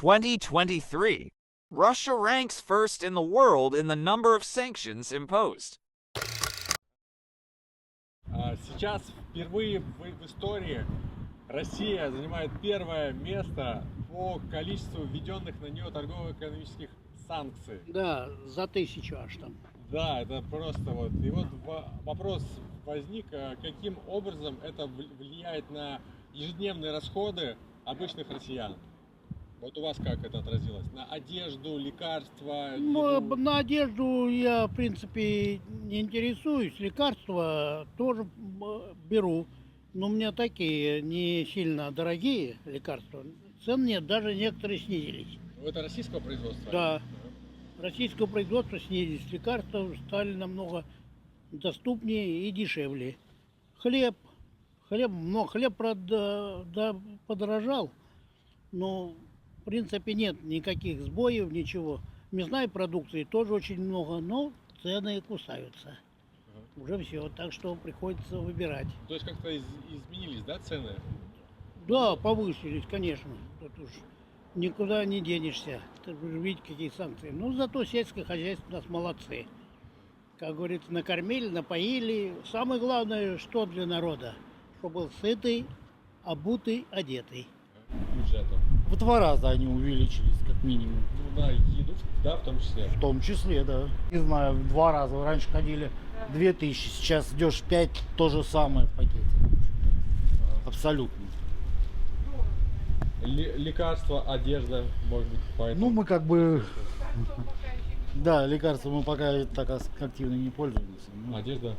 2023, Russia ranks first in the world in the number of sanctions imposed. Сейчас впервые в истории Россия занимает первое место по количеству введенных на нее торгово-экономических санкций. Да, за 1000 аж там. Да, это просто вот. И вот вопрос возник, каким образом это влияет на ежедневные расходы обычных россиян. Вот у вас как это отразилось? На одежду, лекарства? Ну, на одежду я, в принципе, не интересуюсь. Лекарства тоже беру. Но у меня такие не сильно дорогие лекарства. Цен нет, даже некоторые снизились. Это российского производства? Да. Российского производства снизились. Лекарства стали намного доступнее и дешевле. Хлеб, правда, да, подорожал. Но в принципе нет никаких сбоев, ничего. Мясной продукции тоже очень много, но цены кусаются. Уже все, так что приходится выбирать. То есть как-то изменились, да, цены? Да, повысились, конечно. Тут уж никуда не денешься. Ты будешь видеть, какие санкции. Ну, зато сельское хозяйство у нас молодцы. Как говорится, накормили, напоили. Самое главное, что для народа? Чтобы был сытый, обутый, одетый. Бюджетом. В 2 раза они увеличились, как минимум. Ну, на еду, да, в том числе? В том числе, да. Не знаю, в 2 раза. Раньше ходили 2000, сейчас идешь 5, то же самое в пакете. Абсолютно. Лекарства, одежда, может быть, поэтому. Ну, мы как бы... Да, лекарства мы пока так активно не пользуемся. Ну, Одежда?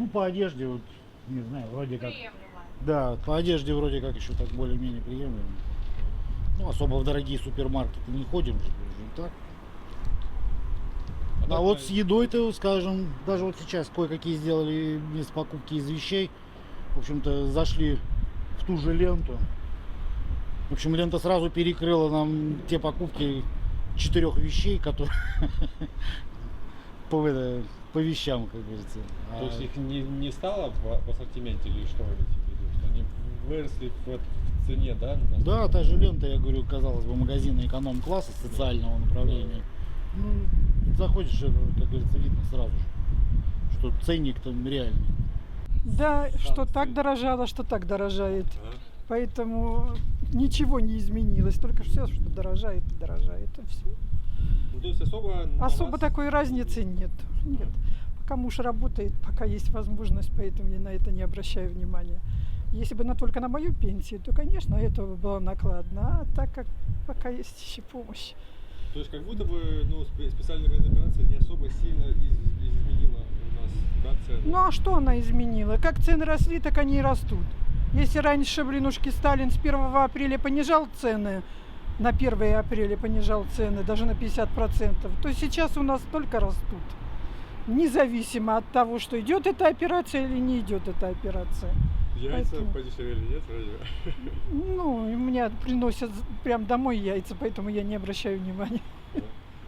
ну, по одежде, вот, не знаю, вроде как... Да, по одежде вроде как еще так более-менее приемлемо. Ну, особо в дорогие супермаркеты не ходим же, так. А вот с едой-то, скажем, даже вот сейчас кое-какие сделали вместо покупки из вещей. В общем-то, зашли в ту же ленту. В общем, лента сразу перекрыла нам те покупки 4 вещей, которые по вещам, как говорится. То есть их не стало в ассортименте или что вы имеете в виду? Что они выросли в цене, да? Да, та же лента, я говорю, казалось бы, магазина эконом-класса, социального направления. Ну, заходишь, как говорится, видно сразу же, что ценник там реальный. Да, что так дорожало, что так дорожает. Поэтому ничего не изменилось, только все, что дорожает и дорожает. И все. Ну, то есть Особо такой разницы нет. Нет. Пока муж работает, пока есть возможность, поэтому я на это не обращаю внимания. Если бы только на мою пенсию, то, конечно, это было накладно. А так как пока есть еще помощь. То есть как будто бы специальная военная операция не особо сильно изменила у нас, да, цены? Ну а что она изменила? Как цены росли, так они и растут. Если раньше, блинушки, Сталин с 1 апреля понижал цены, на 1 апреля понижал цены даже на 50%, то сейчас у нас только растут. Независимо от того, что идет эта операция или не идет эта операция. Яйца Поэтому... подешевели, нет, вроде? Ну, у меня приносят прям домой яйца, поэтому я не обращаю внимания.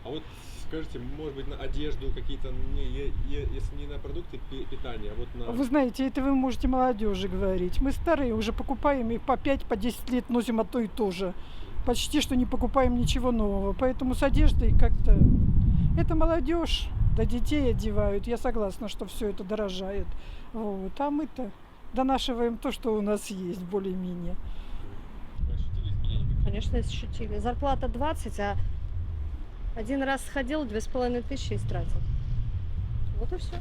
А вот скажите, может быть, на одежду какие-то, если не на продукты питания, а вот на... Вы знаете, это вы можете молодежи говорить. Мы старые уже покупаем их по 5-10 лет, носим одно и то же. Почти что не покупаем ничего нового. Поэтому с одеждой как-то... Это молодежь, да детей одевают. Я согласна, что все это дорожает. Вот. А мы-то донашиваем то, что у нас есть, более-менее. Вы ощутили изменения? Конечно, ощутили. Зарплата 20, а один раз сходил, 2500 истратил. Вот и все.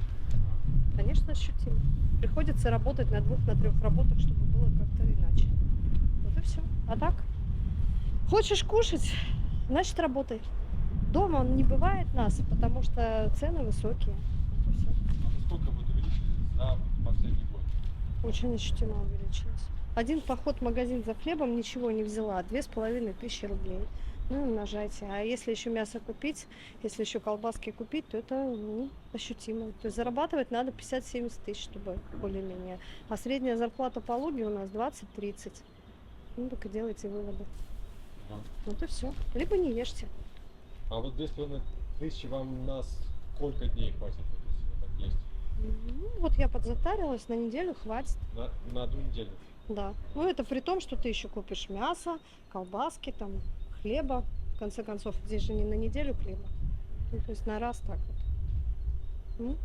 Конечно, ощутили. Приходится работать на 2, на 3 работах, чтобы было как-то иначе. Вот и все. А так, хочешь кушать, значит работай. Дома он не бывает нас, потому что цены высокие. Вот и все. А сколько вот увеличились за последний год? Очень ощутимо увеличилось. Один поход в магазин за хлебом ничего не взяла, 2500 рублей. Ну, умножайте. А если еще мясо купить, если еще колбаски купить, то это ощутимо. То есть зарабатывать надо 50-70 тысяч, чтобы более-менее. А средняя зарплата по Луге у нас 20-30. Ну, только делайте выводы. Вот и все. Либо не ешьте. А вот 2500 вам на сколько дней хватит, вот, если вот так есть? Ну, вот я подзатарилась, на неделю хватит. На 1 неделю? Да. Ну, это при том, что ты еще купишь мясо, колбаски, там, хлеба. В конце концов, здесь же не на неделю хлеба. Ну, то есть на раз так вот. Ну,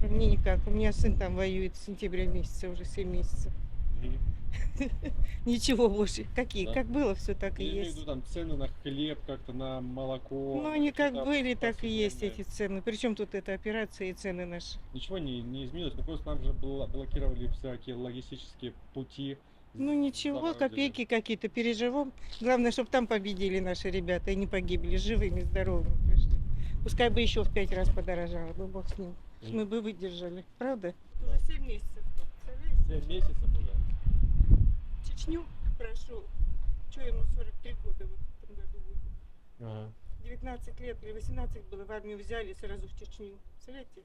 Вот, Мне никак. У меня сын там воюет с сентября месяца, уже 7 месяцев. Ничего больше. Какие? Да. Как было, все так и Я имею в есть. виду там цены на хлеб, как-то на молоко. Ну, они как что-то были, так и есть повседневное. эти цены. Причем тут эта операция и цены наши. Ничего не изменилось, ну просто нам же блокировали всякие логистические пути. Ну ничего, Заморозили. копейки какие-то переживем. Главное, чтобы там победили наши ребята и не погибли, живыми, здоровыми пришли. Пускай бы еще в 5 раз подорожало, бы бог с ним. Мы бы выдержали, правда? Уже 7 месяцев. 7 месяцев уже. Чечню прошел. Что ему 43 года вот в этом году будет? Ага. 19 лет или 18 было, в армию взяли сразу в Чечню. Представляете?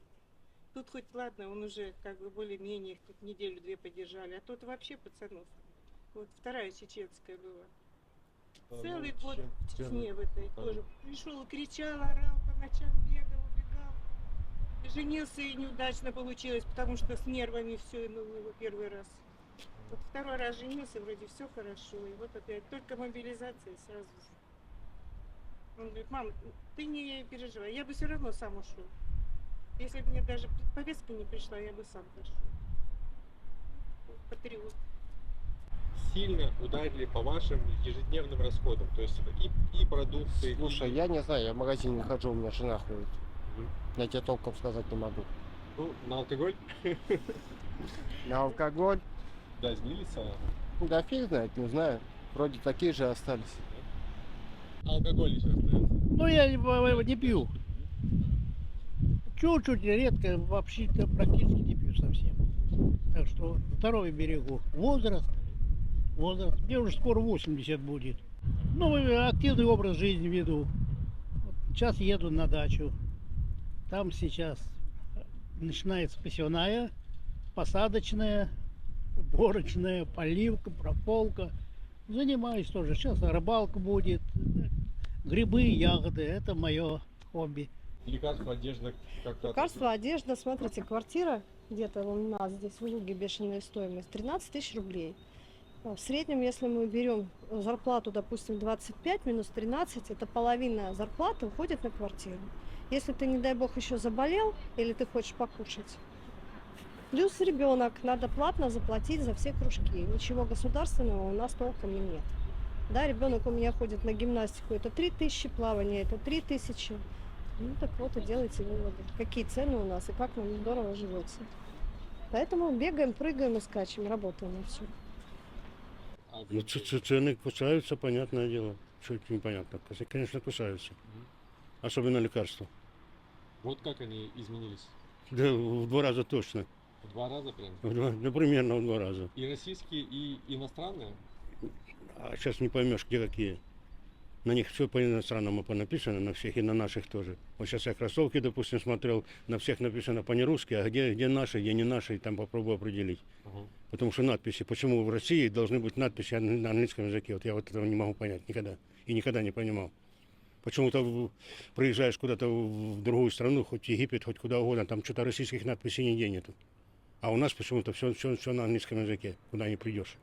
Тут хоть ладно, он уже как бы более-менее, тут неделю-две подержали, а тут вообще пацанов. Вот вторая чеченская была. Целый год в Чечне в этой тоже. Пришел, кричал, орал, по ночам бегал, убегал. Женился и неудачно получилось, потому что с нервами все, ну, его первый раз. Вот второй раз женился, вроде все хорошо, и вот опять только мобилизация сразу. Он говорит: мам, ты не переживай, я бы все равно сам ушел. Если бы мне даже повестка не пришла, я бы сам пошел. Патриот. Сильно ударили по вашим ежедневным расходам, то есть и продукты, Слушай, и, я не знаю, я в магазин не хожу, у меня жена ходит. Мгм. Я тебе толком сказать не могу. ну, на алкоголь. На алкоголь, Да, изменились цены. да фиг знает, не знаю. Вроде такие же остались. Алкоголь еще остается. Ну, я не пью. Чуть-чуть, редко, вообще-то практически не пью совсем. Так что здоровье берегу. Возраст. Мне уже скоро 80 будет. Ну, активный образ жизни веду. Вот сейчас еду на дачу. Там сейчас начинается посевная, посадочная, уборочная, поливка, прополка. Занимаюсь тоже. Сейчас рыбалка будет. Грибы, ягоды. Это мое хобби. Лекарства, одежда как-то. лекарства, одежда. Смотрите, квартира где-то у нас здесь в Луге бешеная стоимость. 13 тысяч рублей. В среднем, если мы берем зарплату, допустим, 25 минус 13, это половина зарплаты уходит на квартиру. Если ты, не дай бог, еще заболел или ты хочешь покушать. Плюс ребенок, надо платно заплатить за все кружки. Ничего государственного у нас толком и нет. Да, ребенок у меня ходит на гимнастику, это 3000, плавание это 3000. Ну так вот и делайте выводы, какие цены у нас и как нам здорово живется. Поэтому бегаем, прыгаем и скачем, работаем на все. Ну, цены кусаются, понятное дело. Что это непонятно? Конечно, кусаются. Особенно лекарства. Вот как они изменились? Да, в 2 раза точно. В 2 раза прям? Ну, примерно в 2 раза. И российские, и иностранные? А сейчас не поймешь, где какие. На них все по-иностранному понаписано, на всех и на наших тоже. Вот сейчас я кроссовки, допустим, смотрел, на всех написано по-нерусски, а где наши, где не наши, там попробую определить. Ага. Потому что надписи, почему в России должны быть надписи на английском языке, вот я вот этого не могу понять никогда. И никогда не понимал. Почему-то приезжаешь куда-то в другую страну, хоть Египет, хоть куда угодно, там что-то российских надписей нигде нету. А у нас почему-то все на английском языке, куда не придешь.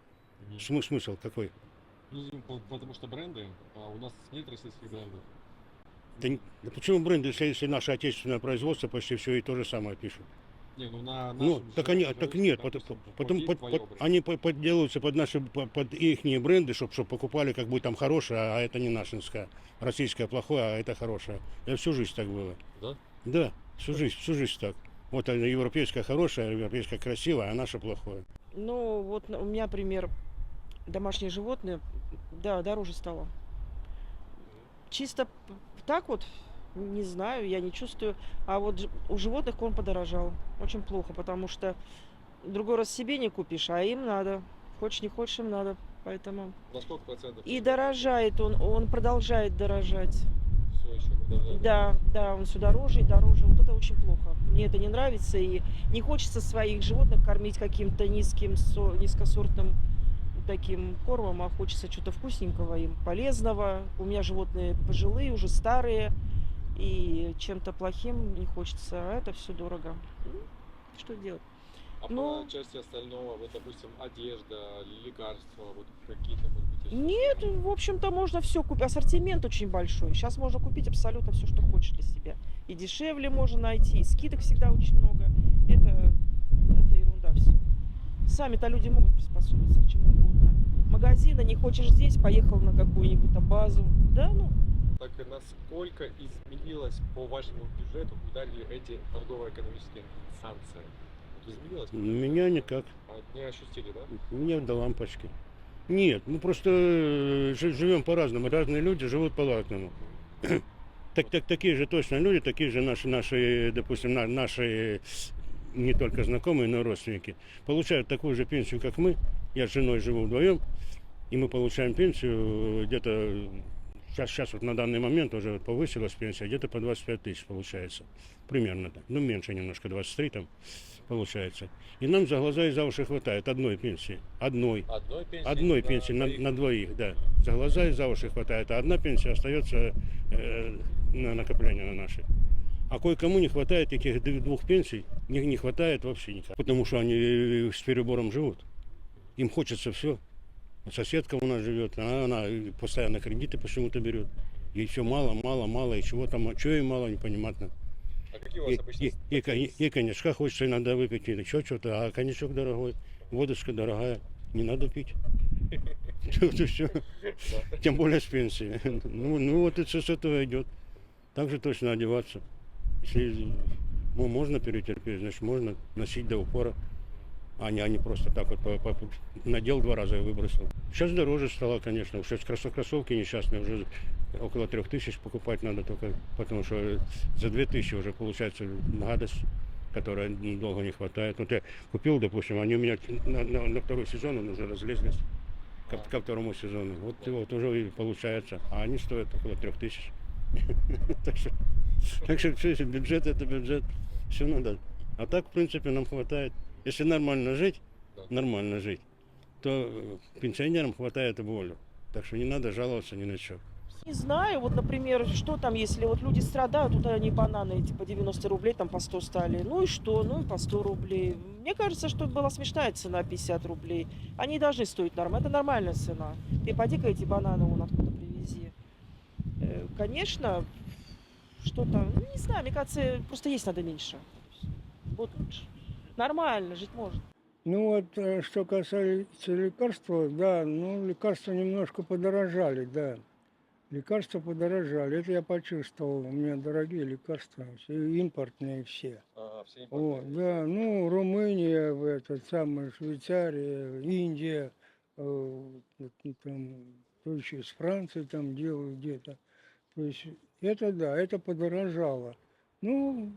Смысл какой? Ну, потому что бренды, а у нас нет российских брендов. Да почему бренды, если наше отечественное производство, почти все и то же самое пишут? Не, ну на Ну, нашем так же они, производстве, так нет, допустим, потом вот есть твоё бренды. они подделываются под наши, под их бренды, чтобы покупали как бы там хорошее, а это не нашинское. Российское плохое, а это хорошее. Это всю жизнь так было. Да? Да, всю жизнь так. Вот европейское хорошее, европейское красивое, а наше плохое. Ну, вот у меня пример. Домашние животные, да, дороже стало. Чисто так вот, не знаю, я не чувствую. А вот у животных корм подорожал. Очень плохо, потому что другой раз себе не купишь, а им надо. Хочешь, не хочешь, им надо. Поэтому... На сколько процентов? И дорожает он продолжает дорожать. Все еще продолжает. Да, он все дороже и дороже. Вот это очень плохо. Мне это не нравится. И не хочется своих животных кормить каким-то низкосортным таким кормом, а хочется что-то вкусненького им, полезного. У меня животные пожилые, уже старые, и чем-то плохим не хочется, а это все дорого. Ну, что делать? А Ну, по части остального, вот, допустим, одежда, лекарства, вот какие-то, может быть, Нет, в общем-то, можно все купить. Ассортимент очень большой. Сейчас можно купить абсолютно все, что хочешь для себя. И дешевле можно найти, и скидок всегда очень много. Это ерунда все. Сами-то люди могут приспособиться к чему угодно. Магазина не хочешь здесь, поехал на какую-нибудь там базу. Да, ну. Так и насколько изменилось по вашему бюджету, куда ли эти торгово-экономические санкции? Вот изменилось? Меня никак. Не ощутили, да? Мне до лампочки. Нет, мы просто живем по-разному. Разные люди живут по-разному. Такие же точно люди, такие же наши, допустим, наши не только знакомые, но и родственники. Получают такую же пенсию, как мы. Я с женой живу вдвоем, и мы получаем пенсию где-то, сейчас вот на данный момент уже повысилась пенсия, где-то по 25 тысяч получается. Примерно так. Ну, меньше немножко, 23 там получается. И нам за глаза и за уши хватает одной пенсии. Одной пенсии на двоих, да. За глаза и за уши хватает, а одна пенсия остается на накопление на наши. А кое-кому не хватает этих двух пенсий, не хватает вообще никак. Потому что они с перебором живут. Им хочется все. Соседка у нас живет, она постоянно кредиты почему-то берет. Ей все мало, и чего там, чего ей мало, непонятно. А какие у вас обычно? И коньячка хочется иногда выпить, или еще что-то, а коньячок дорогой, водочка дорогая, не надо пить. Все. Тем более с пенсии. Ну вот это с этого идет. Так же точно одеваться. Если можно перетерпеть, значит можно носить до упора. А не просто так вот надел 2 раза и выбросил. Сейчас дороже стало, конечно. Сейчас кроссовки несчастные уже около 3000 покупать надо только, потому что за 2000 уже получается гадость, которая долго не хватает. Вот я купил, допустим, они у меня на второй сезон уже разлезлись ко второму сезону. Вот уже и получается. А они стоят около 3000. Так что все, бюджет это бюджет. Все надо. А так, в принципе, нам хватает. Если нормально жить, то пенсионерам хватает и более. Так что не надо жаловаться ни на что. Не знаю, вот, например, что там, если вот люди страдают, тут они бананы эти по 90 рублей, там по 100 стали. Ну и что? Ну и по 100 рублей. Мне кажется, что была смешная цена 50 рублей. Они должны стоить нормально. Это нормальная цена. Ты поди-ка эти бананы вон откуда привези. Конечно, что-то, ну, не знаю, мне кажется, просто есть надо меньше. Вот лучше. Нормально, жить можно. Ну вот, что касается лекарства, да, ну лекарства немножко подорожали, да. Лекарства подорожали, это я почувствовал. У меня дорогие лекарства, все импортные все. Все импортные. Вот, да, ну Румыния, Швейцария, Индия, там, то еще из Франции там делают где-то. То есть это да, это подорожало. Ну,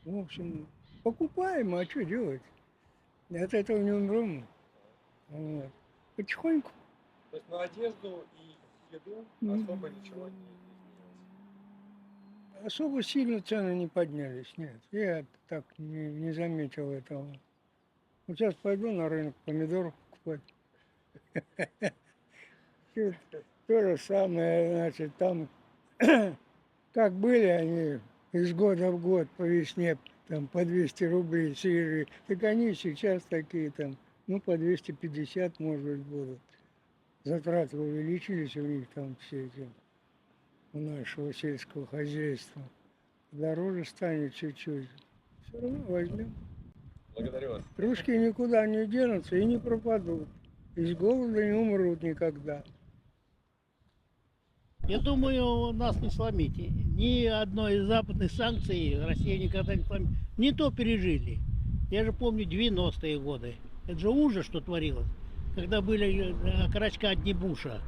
в общем, покупаем, а что делать? От этого не умрем. Вот. Потихоньку. То есть на одежду и еду особо ничего не... Особо сильно цены не поднялись, нет. Я так не заметил этого. Вот сейчас пойду на рынок помидоров покупать. То же самое, значит, там, как были они из года в год по весне, там, по 200 рублей свежие, так они сейчас такие там, ну, по 250, может быть, будут. Затраты увеличились у них там все эти, у нашего сельского хозяйства. Дороже станет чуть-чуть. Все равно возьмем. Благодарю вас. Русски никуда не денутся и не пропадут. Из голода не умрут никогда. Я думаю, нас не сломить. Ни одной из западных санкций Россия никогда не сломит. Не то пережили. Я же помню 90-е годы. Это же ужас, что творилось. Когда были окорочка от Буша.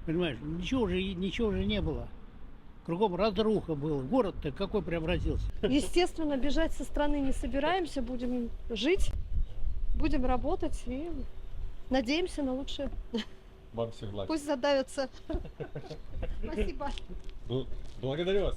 Понимаешь, ничего уже не было. Кругом разруха была. Город-то какой преобразился. Естественно, бежать со страны не собираемся. Будем жить, будем работать и надеемся на лучшее. Вам всех благ. Пусть задавятся. Спасибо. Благодарю вас.